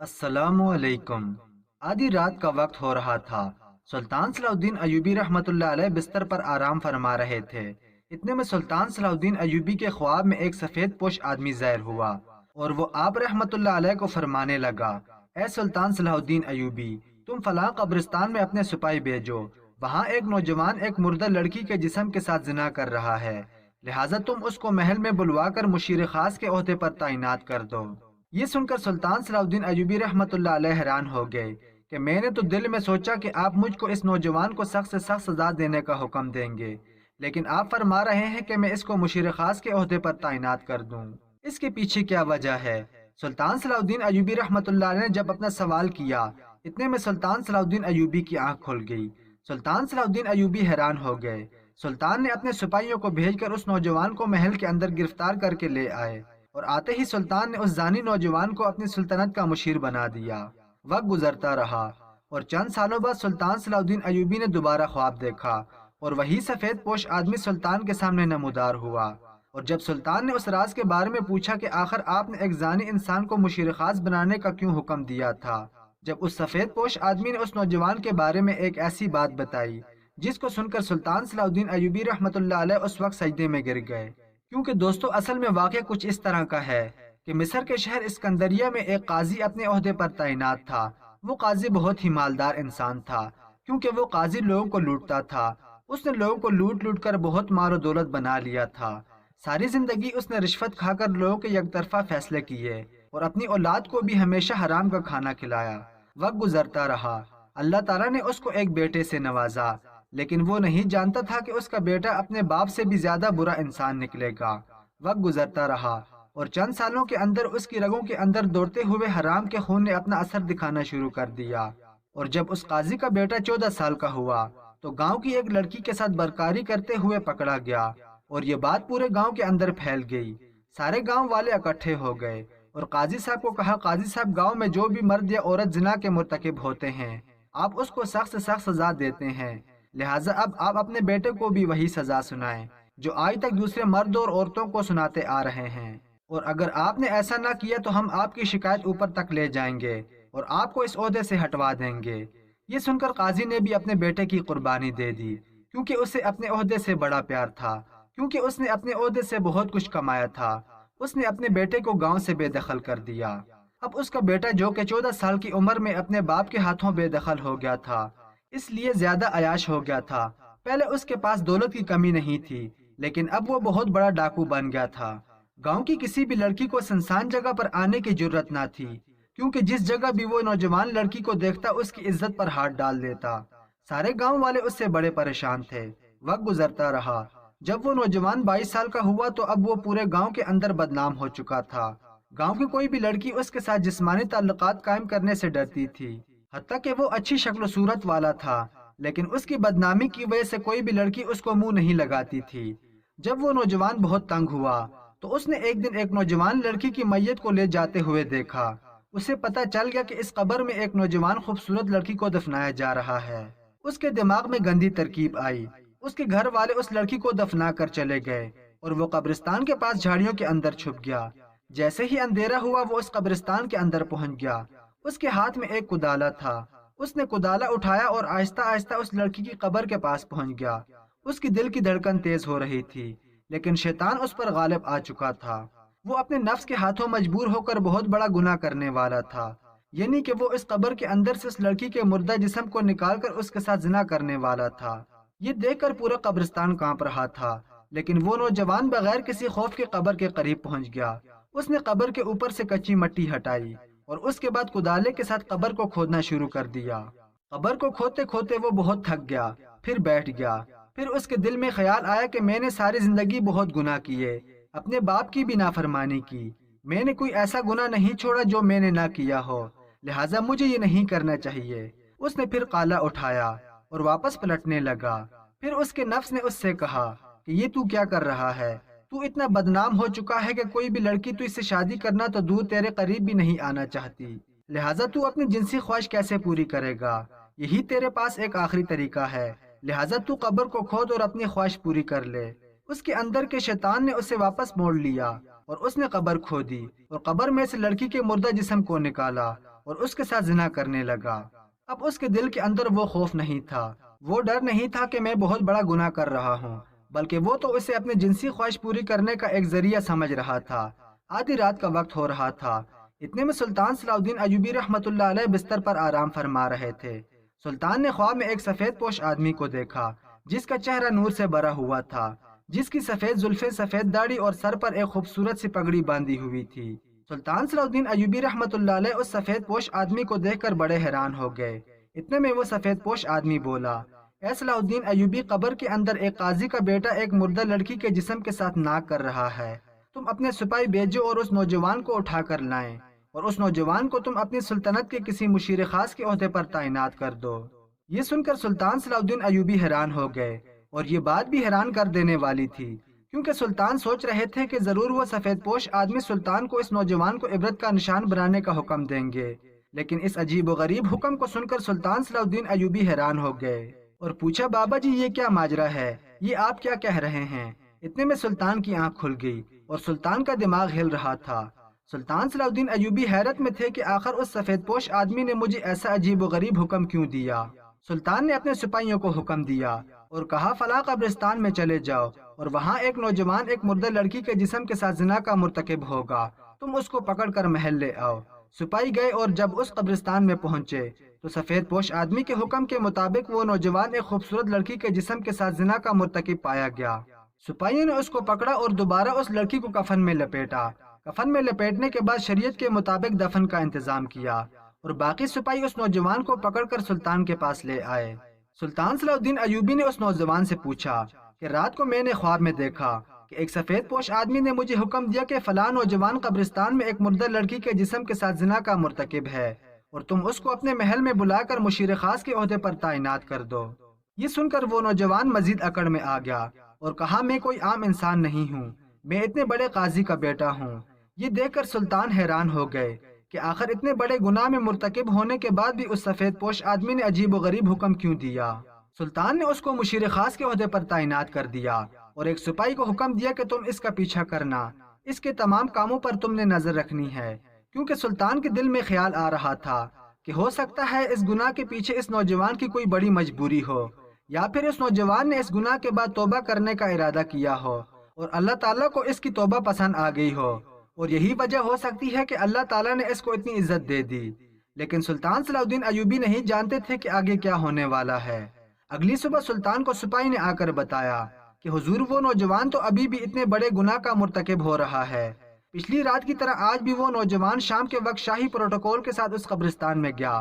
अस्सलाम वालेकुम। आधी रात का वक्त हो रहा था। सुल्तान सलाहुद्दीन अयूबी रहमतुल्लाह अलैह बिस्तर पर आराम फरमा रहे थे। इतने में सुल्तान सलाहुद्दीन अयूबी के ख्वाब में एक सफेद पोश आदमी ज़ाहिर हुआ और वो आप रहमतुल्लाह अलैह को फरमाने लगा, ए सुल्तान सलाहुद्दीन अयूबी, तुम फलां कब्रिस्तान में अपने सिपाही भेजो। वहाँ एक नौजवान एक मुर्दा लड़की के जिस्म के साथ जिना कर रहा है, लिहाजा तुम उसको महल में बुलवा कर मुशीर खास के ओहदे पर तैनात कर दो। ये सुनकर सुल्तान सलाहुद्दीन अयूबी रहमतुल्लाह अलैह हैरान हो गए कि मैंने तो दिल में सोचा कि आप मुझको इस नौजवान को सख्त से सख्त सजा देने का हुक्म देंगे, लेकिन आप फरमा रहे हैं कि मैं इसको मुशीर खास के ओहदे पर तैनात कर दूं। इसके पीछे क्या वजह है? सुल्तान सलाहुद्दीन अयूबी रहमतुल्लाह अलैह ने जब अपना सवाल किया, इतने में सुल्तान सलाहुद्दीन अयूबी की आंख खुल गई। सुल्तान सलाहुद्दीन अयूबी हैरान हो गए। सुल्तान ने अपने सिपाहियों को भेजकर उस नौजवान को महल के अंदर गिरफ्तार करके ले आए और आते ही सुल्तान ने उस जानी नौजवान को अपनी सुल्तनत का मुशीर बना दिया। वक्त गुजरता रहा और चंद सालों बाद सुल्तान सलाहुद्दीन अयूबी ने दोबारा ख्वाब देखा और वही सफेद पोश आदमी सुल्तान के सामने नमूदार हुआ। और जब सुल्तान ने उस राज के बारे में पूछा कि आखिर आपने एक जानी इंसान को मुशीर खास बनाने का क्यों हुक्म दिया था, जब उस सफेद पोश आदमी ने उस नौजवान के बारे में एक ऐसी बात बताई जिसको सुनकर सुल्तान सलाहुद्दीन अयूबी रहमतुल्लाह अलैह उस वक्त सजदे में गिर गए। क्योंकि दोस्तों, असल में वाक़या कुछ इस तरह का है कि मिस्र के शहर इस्कंदरिया में एक काजी अपने ओहदे पर तैनात था। वो काजी बहुत ही मालदार इंसान था, क्योंकि वो काजी लोगों को लूटता था। उसने लोगों को लूट लूट कर बहुत माल और दौलत बना लिया था। सारी जिंदगी उसने रिश्वत खाकर लोगों के यकतरफा फैसले किए और अपनी औलाद को भी हमेशा हराम का खाना खिलाया। वक्त गुजरता रहा। अल्लाह ताला ने उसको एक बेटे से नवाजा, लेकिन वो नहीं जानता था कि उसका बेटा अपने बाप से भी ज्यादा बुरा इंसान निकलेगा। वक्त गुजरता रहा और चंद सालों के अंदर उसकी रगों के अंदर दौड़ते हुए हराम के खून ने अपना असर दिखाना शुरू कर दिया। और जब उस काजी का बेटा 14 साल का हुआ तो गांव की एक लड़की के साथ बरकारी करते हुए पकड़ा गया और ये बात पूरे गांव के अंदर फैल गई। सारे गांव वाले इकट्ठे हो गए और काजी साहब को कहा, काजी साहब, गांव में जो भी मर्द या औरत जिना के मुर्तकिब होते हैं आप उसको सख्त से सख्त सजा देते हैं, लिहाजा अब आप अपने बेटे को भी वही सजा सुनाएं जो आज तक दूसरे मर्द और औरतों को सुनाते आ रहे हैं। और अगर आपने ऐसा ना किया तो हम आपकी शिकायत ऊपर तक ले जाएंगे और आपको इस ओहदे से हटवा देंगे। ये सुनकर काजी ने भी अपने बेटे की कुर्बानी दे दी, क्योंकि उसे अपने ओहदे से बड़ा प्यार था, क्योंकि उसने अपने ओहदे से बहुत कुछ कमाया था। उसने अपने बेटे को गांव से बेदखल कर दिया। अब उसका बेटा जो कि 14 साल की उम्र में अपने बाप के हाथों बेदखल हो गया था, इसलिए ज्यादा अयाश हो गया था। पहले उसके पास दौलत की कमी नहीं थी, लेकिन अब वो बहुत बड़ा डाकू बन गया था। गांव की किसी भी लड़की को सुनसान जगह पर आने की जरूरत ना थी, क्योंकि जिस जगह भी वो नौजवान लड़की को देखता उसकी इज्जत पर हाथ डाल देता। सारे गांव वाले उससे बड़े परेशान थे। वक्त गुजरता रहा। जब वो नौजवान 22 साल का हुआ तो अब वो पूरे गांव के अंदर बदनाम हो चुका था। गांव की कोई भी लड़की उसके साथ जिस्मानी ताल्लुकात कायम करने से डरती थी। हत्ता कि वो अच्छी शक्ल सूरत वाला था, लेकिन उसकी बदनामी की वजह से कोई भी लड़की उसको मुंह नहीं लगाती थी। जब वो नौजवान बहुत तंग हुआ तो उसने एक दिन एक नौजवान लड़की की मैयत को ले जाते हुए देखा। उसे पता चल गया कि इस कब्र में एक नौजवान खूबसूरत लड़की को दफनाया जा रहा है। उसके दिमाग में गंदी तरकीब आई। उसके घर वाले उस लड़की को दफना कर चले गए और वो कब्रिस्तान के पास झाड़ियों के अंदर छुप गया। जैसे ही अंधेरा हुआ वो उस कब्रिस्तान के अंदर पहुंच गया। उसके हाथ में एक कुदाला था। उसने कुदाला उठाया और आहिस्ता आहिस्ता उस लड़की की कब्र के पास पहुंच गया। उसकी दिल की धड़कन तेज हो रही थी, लेकिन शैतान उस पर गालिब आ चुका था। वो अपने नफ्स के हाथों मजबूर होकर बहुत बड़ा गुनाह करने वाला था, यानी कि वो इस कब्र के अंदर से उस लड़की के मुर्दा जिस्म को निकालकर उसके साथ जिना करने वाला था। ये देखकर पूरा कब्रिस्तान कांप रहा था, लेकिन वो नौजवान बगैर किसी खौफ के कब्र के करीब पहुंच गया। उसने कब्र के ऊपर से कच्ची मिट्टी हटाई और उसके बाद कुदाले के साथ कब्र को खोदना शुरू कर दिया। कब्र को खोदते खोदते वो बहुत थक गया, फिर बैठ गया। फिर उसके दिल में ख्याल आया कि मैंने सारी जिंदगी बहुत गुनाह किए, अपने बाप की भी नाफरमानी की। मैंने कोई ऐसा गुनाह नहीं छोड़ा जो मैंने ना किया हो, लिहाजा मुझे ये नहीं करना चाहिए। उसने फिर काला उठाया और वापस पलटने लगा। फिर उसके नफ्स ने उससे कहा कि ये तू क्या कर रहा है? तू इतना बदनाम हो चुका है कि कोई भी लड़की तू इससे शादी करना तो दूर तेरे करीब भी नहीं आना चाहती, लिहाजा तू अपनी जिनसी ख्वाहिश कैसे पूरी करेगा? यही तेरे पास एक आखिरी तरीका है, लिहाजा तू कब्र को खोद और अपनी ख्वाहिश पूरी कर ले। उसके अंदर के शैतान ने उसे वापस मोड़ लिया और उसने कब्र खोदी और कब्र में से लड़की के मुर्दा जिस्म को निकाला اور اس کے ساتھ زنا کرنے لگا۔ اب اس کے دل کے اندر وہ خوف نہیں تھا، وہ ڈر نہیں تھا کہ میں بہت بڑا گناہ کر رہا ہوں، بلکہ وہ تو اسے اپنے جنسی خواہش پوری کرنے کا ایک ذریعہ سمجھ رہا تھا۔ آدھی رات کا وقت ہو رہا تھا، اتنے میں سلطان صلاح الدین ایوبی رحمۃ اللہ علیہ بستر پر آرام فرما رہے تھے۔ سلطان نے خواب میں ایک سفید پوش آدمی کو دیکھا جس کا چہرہ نور سے بھرا ہوا تھا، جس کی سفید زلفیں، سفید داڑھی اور سر پر ایک خوبصورت سی پگڑی باندھی ہوئی تھی۔ سلطان صلاح الدین ایوبی رحمۃ اللہ علیہ اس سفید پوش آدمی کو دیکھ کر بڑے حیران ہو گئے۔ اتنے میں وہ سفید پوش آدمی بولا، اے صلاح الدین ایوبی، قبر کے اندر ایک قاضی کا بیٹا ایک مردہ لڑکی کے جسم کے ساتھ ناک کر رہا ہے۔ تم اپنے سپاہی بھیجو اور اس نوجوان کو اٹھا کر لائیں، اور اس نوجوان کو تم اپنی سلطنت کے کسی مشیر خاص کے عہدے پر تعینات کر دو۔ یہ سن کر سلطان صلاح الدین ایوبی حیران ہو گئے، اور یہ بات بھی حیران کر دینے والی تھی، کیونکہ سلطان سوچ رہے تھے کہ ضرور وہ سفید پوش آدمی سلطان کو اس نوجوان کو عبرت کا نشان بنانے کا حکم دیں گے۔ لیکن اس عجیب و غریب حکم کو سن کر سلطان صلاح الدین ایوبی حیران ہو گئے اور پوچھا، بابا جی یہ کیا ماجرا ہے، یہ آپ کیا کہہ رہے ہیں؟ اتنے میں سلطان کی آنکھ کھل گئی اور سلطان کا دماغ ہل رہا تھا۔ سلطان صلاح الدین ایوبی حیرت میں تھے کہ آخر اس سفید پوش آدمی نے مجھے ایسا عجیب و غریب حکم کیوں دیا۔ سلطان نے اپنے سپاہیوں کو حکم دیا اور کہا، فلاں قبرستان میں چلے جاؤ، اور وہاں ایک نوجوان ایک مردہ لڑکی کے جسم کے ساتھ زنا کا مرتکب ہوگا، تم اس کو پکڑ کر محل لے آؤ۔ سپاہی گئے اور جب اس قبرستان میں پہنچے تو سفید پوش آدمی کے حکم کے مطابق وہ نوجوان ایک خوبصورت لڑکی کے جسم کے ساتھ زنا کا مرتکب پایا گیا۔ سپاہیوں نے اس کو پکڑا اور دوبارہ اس لڑکی کو کفن میں لپیٹا۔ کفن میں لپیٹنے کے بعد شریعت کے مطابق دفن کا انتظام کیا، اور باقی سپاہی اس نوجوان کو پکڑ کر سلطان کے پاس لے آئے۔ سلطان صلاح الدین ایوبی نے اس نوجوان سے پوچھا کہ رات کو میں نے خواب میں دیکھا کہ ایک سفید پوش آدمی نے مجھے حکم دیا کہ فلاں نوجوان قبرستان میں ایک مردہ لڑکی کے جسم کے ساتھ زنا کا مرتکب ہے، اور تم اس کو اپنے محل میں بلا کر مشیر خاص کے عہدے پر تعینات کر دو۔ یہ سن کر وہ نوجوان مزید اکڑ میں آ گیا اور کہا، میں کوئی عام انسان نہیں ہوں، میں اتنے بڑے قاضی کا بیٹا ہوں۔ یہ دیکھ کر سلطان حیران ہو گئے کہ آخر اتنے بڑے گناہ میں مرتکب ہونے کے بعد بھی اس سفید پوش آدمی نے عجیب و غریب حکم کیوں دیا۔ سلطان نے اس کو مشیر خاص کے عہدے پر تعینات کر دیا اور ایک سپاہی کو حکم دیا کہ تم اس کا پیچھا کرنا، اس کے تمام کاموں پر تم نے نظر رکھنی ہے، کیونکہ سلطان کے دل میں خیال آ رہا تھا کہ ہو سکتا ہے اس گناہ کے پیچھے اس نوجوان کی کوئی بڑی مجبوری ہو، یا پھر اس نوجوان نے اس گناہ کے بعد توبہ کرنے کا ارادہ کیا ہو اور اللہ تعالیٰ کو اس کی توبہ پسند آ گئی ہو، اور یہی وجہ ہو سکتی ہے کہ اللہ تعالیٰ نے اس کو اتنی عزت دے دی۔ لیکن سلطان صلاح الدین ایوبی نہیں جانتے تھے کہ آگے کیا ہونے والا ہے۔ اگلی صبح سلطان کو سپاہی نے آ کر بتایا کہ حضور، وہ نوجوان تو ابھی بھی اتنے بڑے گناہ کا مرتکب ہو رہا ہے۔ پچھلی رات کی طرح آج بھی وہ نوجوان شام کے وقت شاہی پروٹوکول کے ساتھ اس قبرستان میں گیا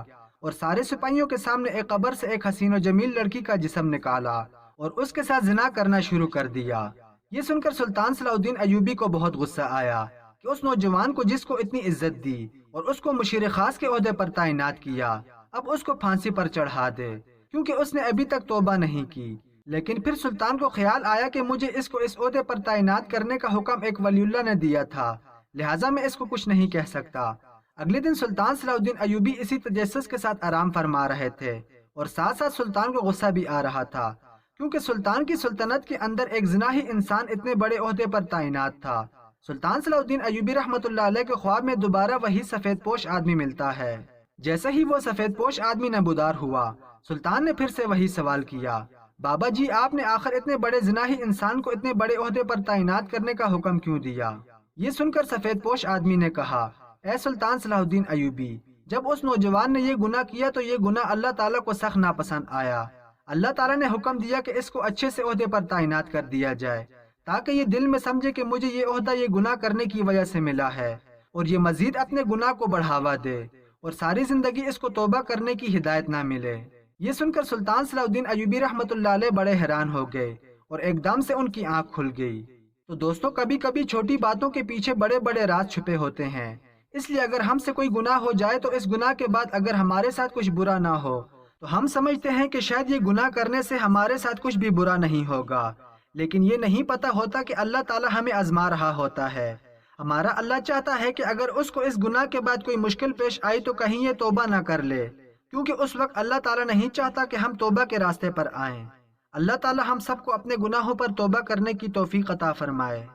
اور سارے سپاہیوں کے سامنے ایک قبر سے ایک حسین و جمیل لڑکی کا جسم نکالا اور اس کے ساتھ زنا کرنا شروع کر دیا۔ یہ سن کر سلطان صلاح الدین ایوبی کو بہت غصہ آیا کہ اس نوجوان کو جس کو اتنی عزت دی اور اس کو مشیر خاص کے عہدے پر تعینات کیا، اب اس کو پھانسی پر چڑھا دے، کیونکہ اس نے ابھی تک توبہ نہیں کی۔ لیکن پھر سلطان کو خیال آیا کہ مجھے اس کو اس عہدے پر تعینات کرنے کا حکم ایک ولی اللہ نے دیا تھا، لہٰذا میں اس کو کچھ نہیں کہہ سکتا۔ اگلے دن سلطان صلاح الدین ایوبی اسی تجسس کے ساتھ آرام فرما رہے تھے، اور ساتھ ساتھ سلطان کو غصہ بھی آ رہا تھا، کیونکہ سلطان کی سلطنت کے اندر ایک زناحی انسان اتنے بڑے عہدے پر تعینات تھا۔ سلطان صلاح الدین ایوبی رحمۃ اللہ علیہ کے خواب میں دوبارہ وہی سفید پوش آدمی ملتا ہے۔ جیسے ہی وہ سفید پوش آدمی نمودار ہوا، سلطان نے پھر سے وہی سوال کیا، بابا جی، آپ نے آخر اتنے بڑے زناحی انسان کو اتنے بڑے عہدے پر تعینات کرنے کا حکم کیوں دیا؟ یہ سن کر سفید پوش آدمی نے کہا، اے سلطان صلاح الدین ایوبی، جب اس نوجوان نے یہ گناہ کیا تو یہ گناہ اللہ تعالیٰ کو سخت ناپسند آیا۔ اللہ تعالیٰ نے حکم دیا کہ اس کو اچھے سے عہدے پر تعینات کر دیا جائے، تاکہ یہ دل میں سمجھے کہ مجھے یہ عہدہ یہ گناہ کرنے کی وجہ سے ملا ہے، اور یہ مزید اپنے گناہ کو بڑھاوا دے اور ساری زندگی اس کو توبہ کرنے کی ہدایت نہ ملے۔ یہ سن کر سلطان صلاح الدین ایوبی رحمۃ اللہ علیہ بڑے حیران ہو گئے اور ایک دم سے ان کی آنکھ کھل گئی۔ تو دوستو، کبھی کبھی چھوٹی باتوں کے پیچھے بڑے بڑے راز چھپے ہوتے ہیں، اس لیے اگر ہم سے کوئی گناہ ہو جائے تو اس گناہ کے بعد اگر ہمارے ساتھ کچھ برا نہ ہو تو ہم سمجھتے ہیں کہ شاید یہ گناہ کرنے سے ہمارے ساتھ کچھ بھی برا نہیں ہوگا، لیکن یہ نہیں پتہ ہوتا کہ اللہ تعالیٰ ہمیں آزما رہا ہوتا ہے۔ ہمارا اللہ چاہتا ہے کہ اگر اس کو اس گناہ کے بعد کوئی مشکل پیش آئی تو کہیں یہ توبہ نہ کر لے، کیونکہ اس وقت اللہ تعالیٰ نہیں چاہتا کہ ہم توبہ کے راستے پر آئیں۔ اللہ تعالیٰ ہم سب کو اپنے گناہوں پر توبہ کرنے کی توفیق عطا فرمائے۔